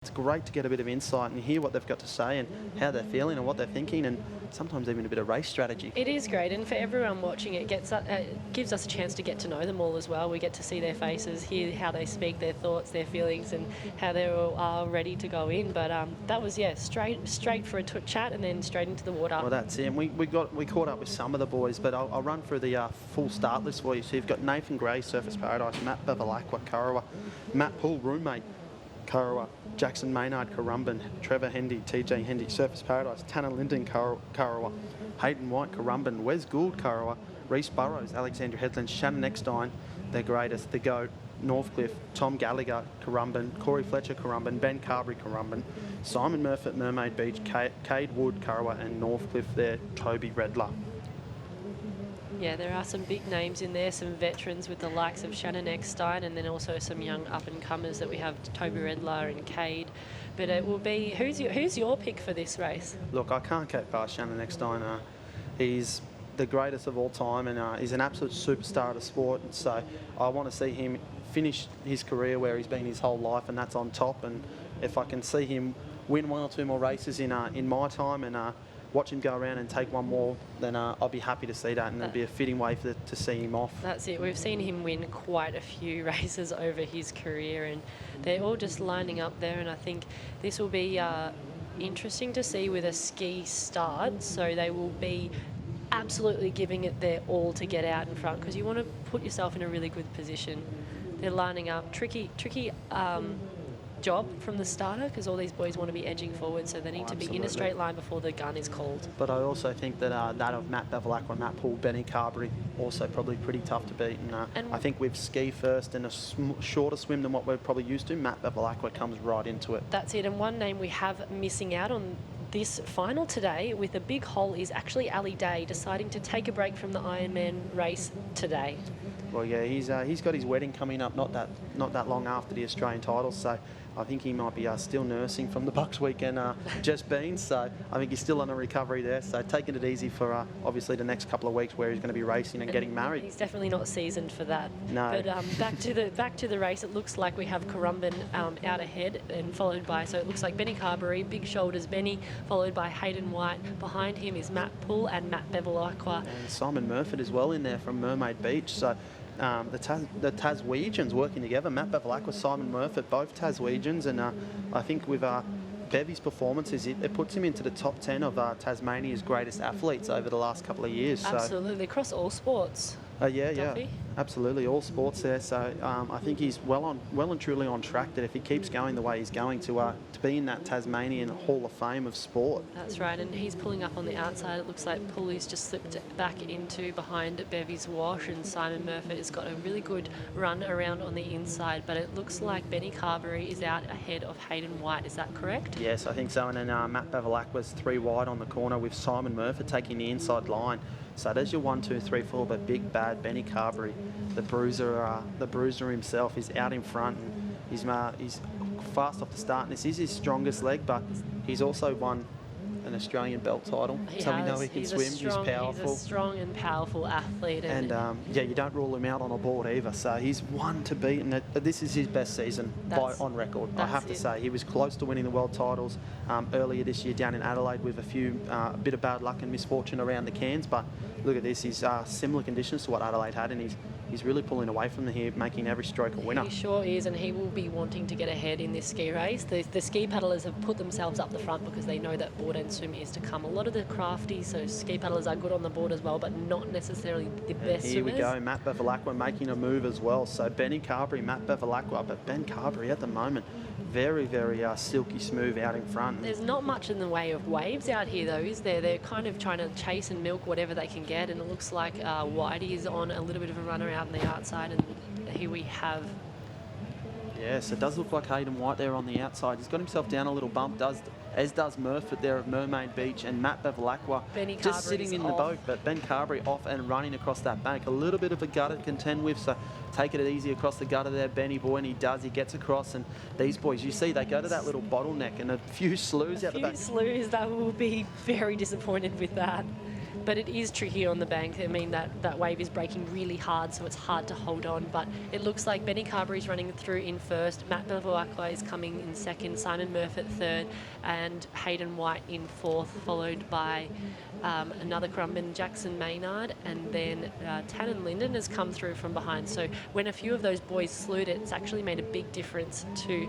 It's great to get a bit of insight and hear what they've got to say and how they're feeling and what they're thinking, and sometimes even a bit of race strategy. It is great, and for everyone watching, it gives us a chance to get to know them all as well. We get to see their faces, hear how they speak, their thoughts, their feelings, and how they all are ready to go in. But that was straight for a chat and then straight into the water. Well, that's it. And we caught up with some of the boys, but I'll run through the full start list for you. So you've got Nathan Gray, Surfers Paradise; Matt Bevilacqua, Kurrawa; Matt Poole, roommate, Kurrawa; Jackson Maynard, Currumbin; Trevor Hendy, TJ Hendy, Surfers Paradise; Tanyn Lyndon, Kurrawa; Hayden White, Currumbin; Wes Gould, Kurrawa; Reece Burrows, Alexandra Headland; Shannon Eckstein, the greatest, the GOAT, Northcliffe; Tom Gallagher, Currumbin; Corey Fletcher, Currumbin; Ben Carberry, Currumbin; Simon Murphy, Mermaid Beach; Cade Wood, Kurrawa; and Northcliffe there, Toby Redler. Yeah, there are some big names in there, some veterans with the likes of Shannon Eckstein, and then also some young up-and-comers that we have, Toby Redler and Cade. But it will be, who's your pick for this race? Look, I can't get past Shannon Eckstein. He's the greatest of all time, and he's an absolute superstar of the sport. And so I want to see him finish his career where he's been his whole life, and that's on top. And if I can see him win one or two more races in my time and watch him go around and take one more, then I'll be happy to see that, and it'll be a fitting way to see him off. That's it. We've seen him win quite a few races over his career, and they're all just lining up there, and I think this will be interesting to see with a ski start. So they will be absolutely giving it their all to get out in front, because you want to put yourself in a really good position. They're lining up. Tricky job from the starter, because all these boys want to be edging forward, so they need to be in a straight line before the gun is called. But I also think that that of Matt Bevilacqua and Matt Poole, Benny Carberry, also probably pretty tough to beat. And I think with ski first and a shorter swim than what we're probably used to, Matt Bevilacqua comes right into it. That's it. And one name we have missing out on this final today with a big hole is actually Ali Day, deciding to take a break from the Ironman race today. Well, yeah, he's got his wedding coming up not that long after the Australian titles, so I think he might be still nursing from the Bucks weekend just been. So I think he's still on a recovery there. So taking it easy for obviously the next couple of weeks where he's going to be racing and getting married. He's definitely not seasoned for that. No. But back to the race. It looks like we have Currumbin out ahead, and followed by, so it looks like Benny Carberry, big shoulders Benny, followed by Hayden White. Behind him is Matt Poole and Matt Bevilacqua. And Simon Murphy as well in there from Mermaid Beach. So the Taswegians working together. Matt Bevilacqua, Simon Murphy, both Taswegians, and I think with Bevy's performances, it puts him into the top 10 of Tasmania's greatest athletes over the last couple of years. Absolutely, across all sports. Yeah, absolutely, all sports there. So I think he's well and truly on track that if he keeps going the way he's going to be in that Tasmanian Hall of Fame of sport. That's right, and he's pulling up on the outside. It looks like Poole's just slipped back into behind Bevy's wash, and Simon Murphy has got a really good run around on the inside, but it looks like Benny Carberry is out ahead of Hayden White. Is that correct? Yes, I think so. And then Matt Bevilacqua's 3 wide on the corner with Simon Murphy taking the inside line. So there's your 1, 2, 3, 4, but big bad Benny Carberry, the bruiser himself, is out in front, and he's fast off the start, and this is his strongest leg, but he's also won an Australian belt title, so we know he can swim. He's powerful. He's a strong and powerful athlete. And yeah, you don't rule him out on a board either, so he's one to beat, and this is his best season on record, I have to say. He was close to winning the world titles earlier this year down in Adelaide with a bit of bad luck and misfortune around the cans, but look at this, he's similar conditions to what Adelaide had, and he's really pulling away from here, making every stroke a winner. He sure is, and he will be wanting to get ahead in this ski race. The ski paddlers have put themselves up the front because they know that board and swim is to come. A lot of the crafty, so ski paddlers are good on the board as well, but not necessarily the best Here swimmers. we go, Matt Bevilacqua making a move as well. So Benny Carberry, Matt Bevilacqua, but Ben Carberry at the moment, very, very silky smooth out in front. There's not much in the way of waves out here though, is there? They're kind of trying to chase and milk whatever they can get, and it looks like Whitey is on a little bit of a runner out on the outside, and here we have... Yes, it does look like Hayden White there on the outside. He's got himself down a little bump, as does Murphy there of Mermaid Beach, and Matt Bevilacqua just sitting in the boat, but Ben Carberry off and running across that bank. A little bit of a gutter to contend with, so taking it easy across the gutter there, Benny boy, and he gets across, and these boys, you see, they go to that little bottleneck and a few sloughs out the back. Sloughs, they will be very disappointed with that. but it is tricky on the bank. I mean, that wave is breaking really hard, so it's hard to hold on. But it looks like Ben Carberry's running through in first, Matt Bevilacqua is coming in second, Simon Murphy third, and Hayden White in fourth, followed by another Currumban, Jackson Maynard, and then Tanyn Lyndon has come through from behind. So when a few of those boys slewed it, it's actually made a big difference to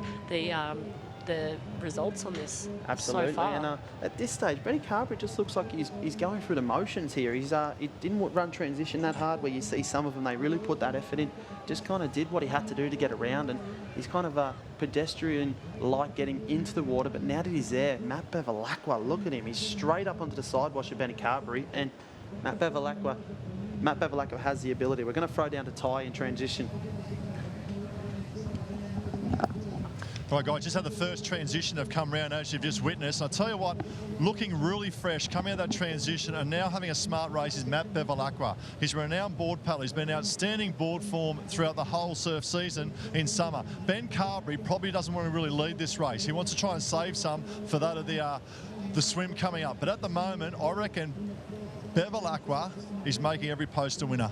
the results on this. Absolutely. So far. And at this stage, Ben Carberry just looks like he's going through the motions here. He didn't run transition that hard, where you see some of them, they really put that effort in. Just kind of did what he had to do to get around, and he's kind of a pedestrian like getting into the water. But now that he's there, Matt Bevilacqua, look at him. He's straight up onto the sidewash of Ben Carberry, and Matt Bevilacqua has the ability. We're going to throw down to Ty in transition. All right, guys, just had the first transition have come round, as you've just witnessed. And I tell you what, looking really fresh, coming out of that transition and now having a smart race is Matt Bevilacqua. He's a renowned board paddler. He's been outstanding board form throughout the whole surf season in summer. Ben Carberry probably doesn't want to really lead this race. He wants to try and save some for that of the swim coming up. But at the moment, I reckon Bevilacqua is making every post a winner.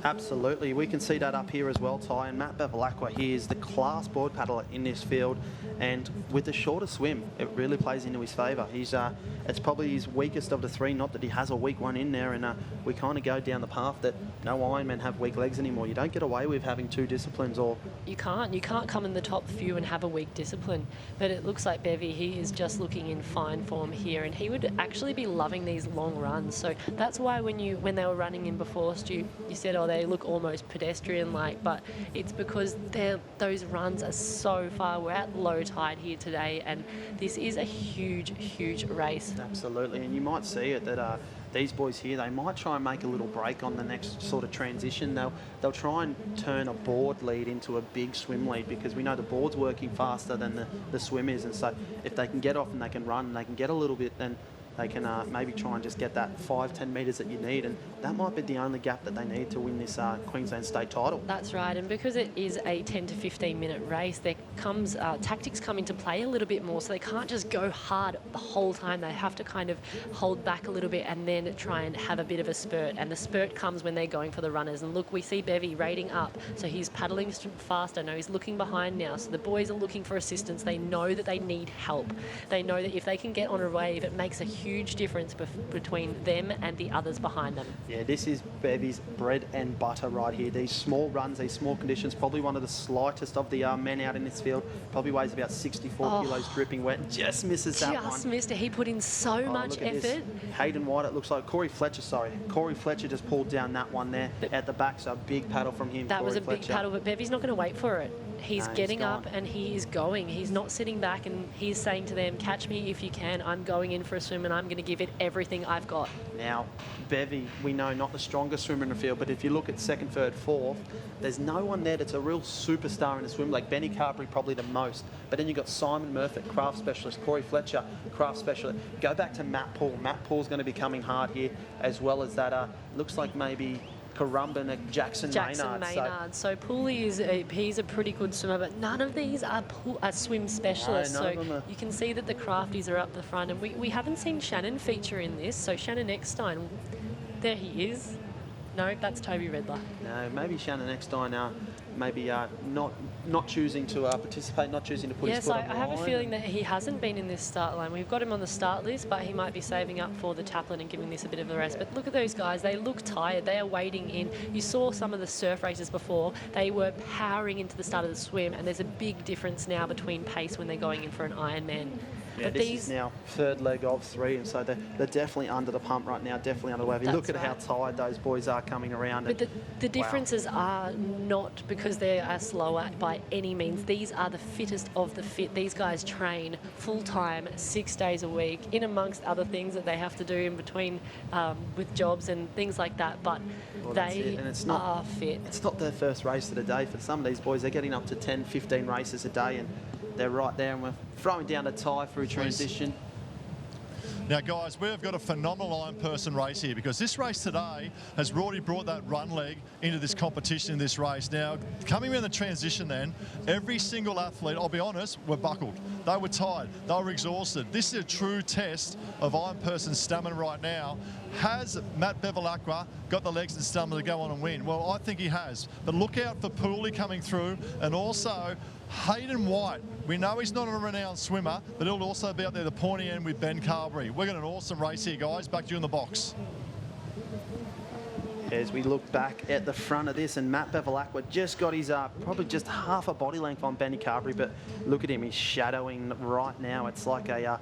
Absolutely. We can see that up here as well, Ty. And Matt Bevilacqua here is the class board paddler in this field. And with the shorter swim, it really plays into his favour. It's probably his weakest of the three, not that he has a weak one in there. And we kind of go down the path that no Ironmen have weak legs anymore. You don't get away with having two disciplines, or... You can't come in the top few and have a weak discipline. But it looks like Bevy, he is just looking in fine form here. And he would actually be loving these long runs. So that's why when they were running in before, Stu, you said, oh, they look almost pedestrian-like, but it's because those runs are so far. We're at low tide here today, and this is a huge, huge race. Absolutely, and you might see it that these boys here, they might try and make a little break on the next sort of transition. They'll try and turn a board lead into a big swim lead, because we know the board's working faster than the swim is, and so if they can get off and they can run and they can get a little bit, then they can maybe try and just get that 5-10 metres that you need, and that might be the only gap that they need to win this Queensland state title. That's right, and because it is a 10 to 15 minute race, there comes tactics come into play a little bit more, so they can't just go hard the whole time. They have to kind of hold back a little bit and then try and have a bit of a spurt, and the spurt comes when they're going for the runners. And look, we see Bevy rating up, so he's paddling faster. No, he's looking behind now, so the boys are looking for assistance. They know that they need help. They know that if they can get on a wave, it makes a huge difference between them and the others behind them. Yeah, this is Bevy's bread and butter right here. These small runs, these small conditions, probably one of the slightest of the men out in this field. Probably weighs about 64 kilos, dripping wet. Just misses that one. Just missed it. He put in so much effort. Hayden White, it looks like. Corey Fletcher just pulled down that one there at the back, so a big paddle from him. That was a big paddle, but Bevy's not going to wait for it. He's getting up and he is going. He's not sitting back, and he's saying to them, catch me if you can. I'm going in for a swim and I'm going to give it everything I've got. Now, Bevy, we know, not the strongest swimmer in the field, but if you look at second, third, fourth, there's no one there that's a real superstar in the swim. Like Ben Carberry, probably the most. But then you've got Simon Murphy, craft specialist, Corey Fletcher, craft specialist. Go back to Matt Poole. Matt Poole's going to be coming hard here, as well as that, looks like maybe Kurrumban and Jackson Maynard. So Poole he's a pretty good swimmer, but none of these are swim specialists. No, so you can see that the crafties are up the front, and we haven't seen Shannon feature in this. So Shannon Eckstein, there he is. No, that's Toby Redler. No, maybe Shannon Eckstein maybe not choosing to participate, not choosing to put his foot on the line. I have a feeling that he hasn't been in this start line. We've got him on the start list, but he might be saving up for the Taplin and giving this a bit of a rest. But look at those guys. They look tired. They are wading in. You saw some of the surf races before. They were powering into the start of the swim, and there's a big difference now between pace when they're going in for an Ironman. Yeah, but this is now third leg of three, and so they're definitely under the pump right now, definitely under the wave. You look at how tired those boys are coming around. But the differences are not because they are slower by any means. These are the fittest of the fit. These guys train full-time, 6 days a week, in amongst other things that they have to do in between with jobs and things like that. But they are fit. It's not their first race of the day. For some of these boys, they're getting up to 10, 15 races a day, and they're right there, and we're throwing down a tie through transition. Now, guys, we've got a phenomenal iron person race here because this race today has already brought that run leg into this competition in this race. Now, coming in the transition then, every single athlete, I'll be honest, were buckled. They were tired. They were exhausted. This is a true test of iron person's stamina right now. Has Matt Bevilacqua got the legs and stamina to go on and win? Well, I think he has. But look out for Poole coming through, and also Hayden White. We know he's not a renowned swimmer, but he'll also be up there the pointy end with Ben Carberry. We've got an awesome race here, guys. Back to you in the box. As we look back at the front of this, and Matt Bevilacqua just got his probably just half a body length on Benny Carberry, but look at him, he's shadowing right now. It's like a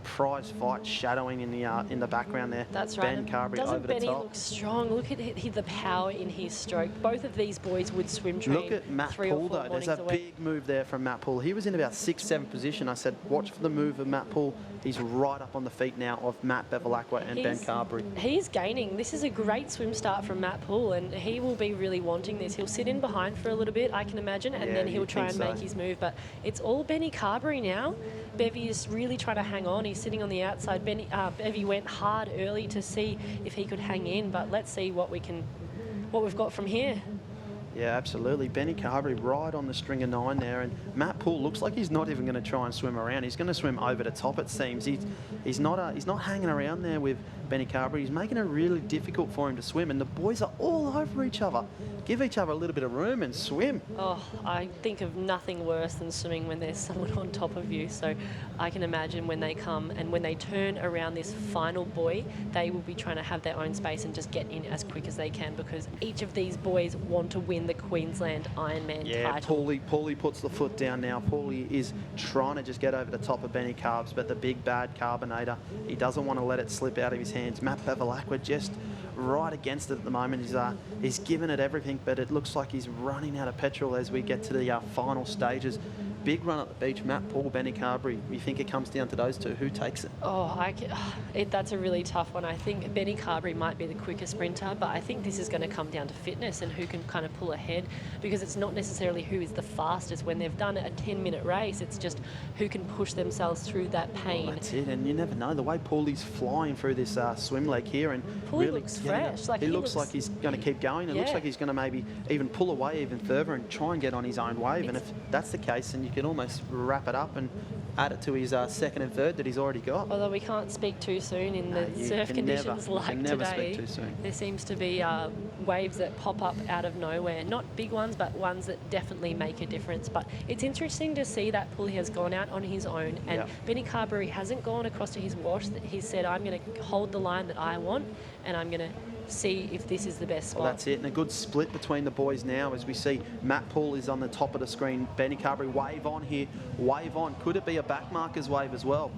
prize fight shadowing in the background there. That's right. Ben Carberry over the top. Doesn't Benny look strong? Look at the power in his stroke. Both of these boys would swim train. Look at Matt Poole though. There's a big move there from Matt Poole. He was in about 6th, 7th position. I said, watch for the move of Matt Poole. He's right up on the feet now of Matt Bevilacqua and Ben Carberry. He's gaining. This is a great swim start from Matt Poole, and he will be really wanting this. He'll sit in behind for a little bit, I can imagine, and then he'll try and make his move. But it's all Benny Carberry now. Bevy is really trying to hang on. He's sitting on the outside. Bevy went hard early to see if he could hang in, but let's see what we've got from here. Yeah, absolutely. Benny Carberry right on the string of 9 there, and Matt Poole looks like he's not even going to try and swim around. He's going to swim over the top, it seems. He's not hanging around there with Benny Carberry. He's making it really difficult for him to swim, and the boys are all over each other. Give each other a little bit of room and swim. Oh, I think of nothing worse than swimming when there's someone on top of you. So I can imagine when they come and when they turn around this final buoy, they will be trying to have their own space and just get in as quick as they can, because each of these boys want to win the Queensland Ironman title. Poole puts the foot down now. Poole is trying to just get over the top of Benny Carbs, but the big bad carbonator, he doesn't want to let it slip out of his hands. Matt Bevilacqua just right against it at the moment. He's given it everything, but it looks like he's running out of petrol as we get to the final stages. Big run at the beach, Matt Poole, Benny Carberry. You think it comes down to those two? Who takes it? That's a really tough one. I think Benny Carberry might be the quicker sprinter, but I think this is going to come down to fitness and who can kind of pull ahead, because it's not necessarily who is the fastest. When they've done a 10-minute race, it's just who can push themselves through that pain. Well, that's it, and you never know. The way Pooley's flying through this swim leg here, and Poole really looks fresh. He looks like he's going to keep going. It looks like he's going to maybe even pull away even further and try and get on his own wave. And if that's the case, then you can almost wrap it up and add it to his second and third that he's already got. Although we can't speak too soon in the surf conditions like today. Speak too soon. There seems to be waves that pop up out of nowhere. Not big ones, but ones that definitely make a difference. But it's interesting to see that Poole has gone out on his own, and Benny Carberry hasn't gone across to his wash. He said, I'm going to hold the line that I want, and I'm going to see if this is the best spot. Well, that's it, and a good split between the boys now as we see Matt Poole is on the top of the screen. Benny Carberry wave on here, wave on. Could it be a backmarker's wave as well?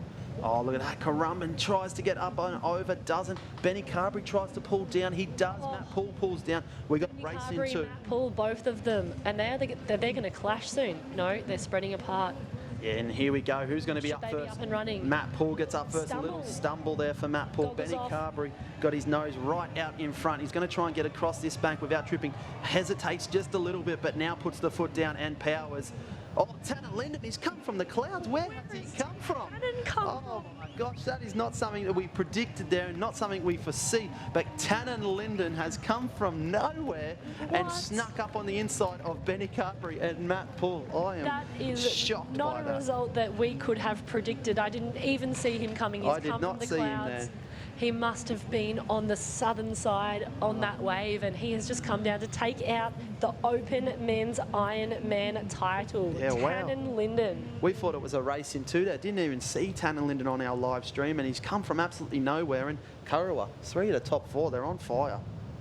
Oh, look at that. Currumbin tries to get up and over, doesn't. Benny Carberry tries to pull down. He does. Matt Poole pulls down. We got Benny race Carberry, into. Matt Poole, both of them, and they're going to clash soon. No, they're spreading apart. Yeah, and here we go. Who's going to be up first? Be up and running? Matt Poole gets up first. A little stumble there for Matt Poole. Benny Carberry got his nose right out in front. He's going to try and get across this bank without tripping. Hesitates just a little bit, but now puts the foot down and powers. Oh, Tanyn Lyndon, he's come from the clouds. Where has he come from? Oh my gosh, that is not something that we predicted there, and not something we foresee. But Tanyn Lyndon has come from nowhere and snuck up on the inside of Benny Carberry and Matt Poole. I am shocked by that. Not a result that we could have predicted. I didn't even see him coming. He's come from the clouds. He must have been on the southern side on that wave, and he has just come down to take out the Open Men's Ironman title. Yeah, Tanyn Lyndon. We thought it was a race in two there. Didn't even see Tanyn Lyndon on our live stream, and he's come from absolutely nowhere. And Kurrawa, 3 of the top 4, they're on fire.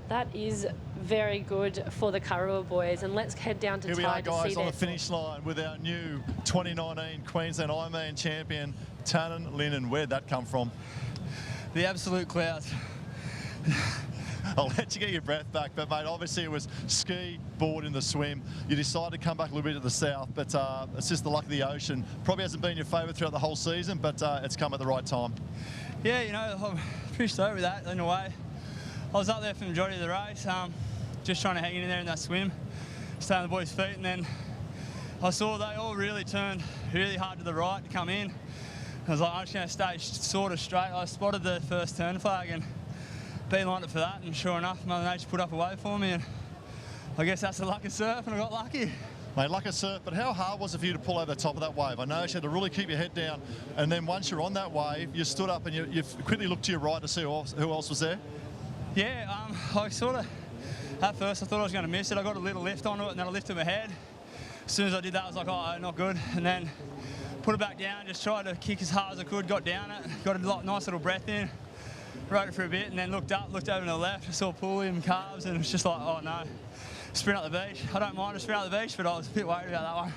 That is very good for the Kurrawa boys, and let's head down to Here we are, guys, on the finish top. line with our new 2019 Queensland Ironman champion, Tanyn Lyndon. Where'd that come from? The absolute clouds. I'll let you get your breath back, but mate, obviously it was ski, board in the swim. You decided to come back a little bit to the south, but it's just the luck of the ocean. Probably hasn't been your favourite throughout the whole season, but it's come at the right time. Yeah, you know, I'm pretty stoked with that in a way. I was up there for the majority of the race, just trying to hang in there in that swim, stay on the boys' feet, and then I saw they all really turned really hard to the right to come in. I was like, I'm just going to stay sort of straight. I spotted the first turn flag and beelined it for that, and sure enough, Mother Nature put up a wave for me, and I guess that's the luck of surf, and I got lucky. Mate, like a surf, but how hard was it for you to pull over the top of that wave? I noticed you had to really keep your head down, and then once you're on that wave, you stood up and you quickly looked to your right to see who else was there. Yeah, I sort of, at first I thought I was going to miss it. I got a little lift onto it, and then I lifted my head. As soon as I did that, I was like, oh, not good. And then put it back down, just tried to kick as hard as I could, got down it, got a nice little breath in, rode it for a bit, and then looked up, looked over to the left, I saw Poole and calves, and it was just like, oh no. Sprint up the beach. I don't mind a sprint up the beach, but I was a bit worried about that one.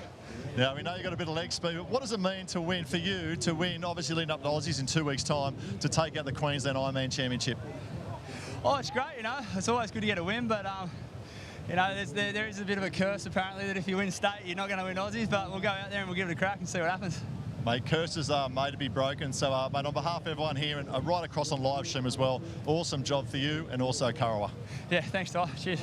Yeah, we know you've got a bit of leg speed, but what does it mean to win for you, to win, obviously leading up to Aussies in 2 weeks' time, to take out the Queensland Ironman Championship? Oh, it's great, you know. It's always good to get a win, but, you know, there is a bit of a curse, apparently, that if you win state, you're not going to win Aussies, but we'll go out there and we'll give it a crack and see what happens. Mate, curses are made to be broken. So, mate, on behalf of everyone here and right across on live stream as well, awesome job for you and also Kurrawa. Yeah, thanks, Ty. Cheers.